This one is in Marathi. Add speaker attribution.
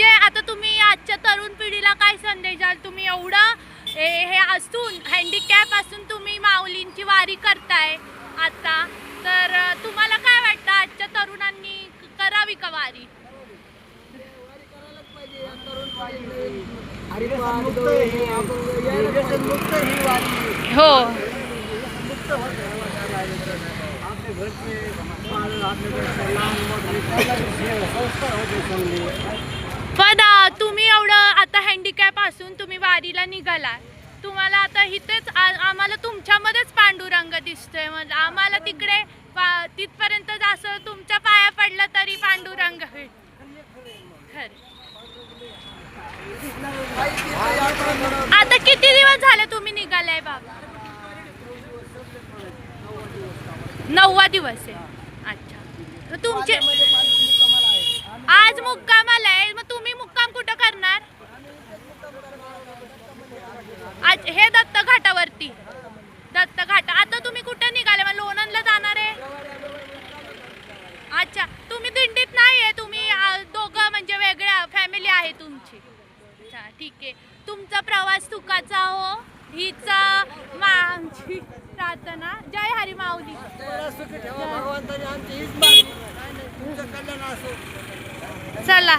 Speaker 1: म्हणजे आता तुम्ही आजच्या तरुण पिढीला काय संदेश द्याल? तुम्ही एवढं हे असून हँडिकॅप असून तुम्ही माऊलींची वारी करताय आता, तर तुम्हाला काय वाटतं आजच्या तरुणांनी करावी का वारी? हो पण तुम्ही एवढं आता हँडिकॅप असून तुम्ही वारीला निघाला, तुम्हाला आता इथेच आम्हाला तुमच्यामध्येच पांडुरंग दिसतोय, म्हणजे आम्हाला तिकडे तिथपर्यंत असं तुमच्या पाया पडलं तरी पांडुरंग होईल. आता किती दिवस झाले तुम्ही निघालाय बाबा? 9वा दिवस आहे. अच्छा, तुमचे आज मुक्कामाला आहे, मग तुम्ही मुक्काम कुठं करणार? आज हे दत्त घाटावरती. दत्त घाट. आता तुम्ही कुठे निघाले? मग लोणंदला जाणार आहे? अच्छा, तुम्ही दिंडीत नाही आहे, तुम्ही दोघं म्हणजे वेगळ्या फॅमिली आहे तुमची. अच्छा ठीक आहे, तुमचा प्रवास सुखाचा हो हीच आमची प्रार्थना. जय हरी माऊली. चला.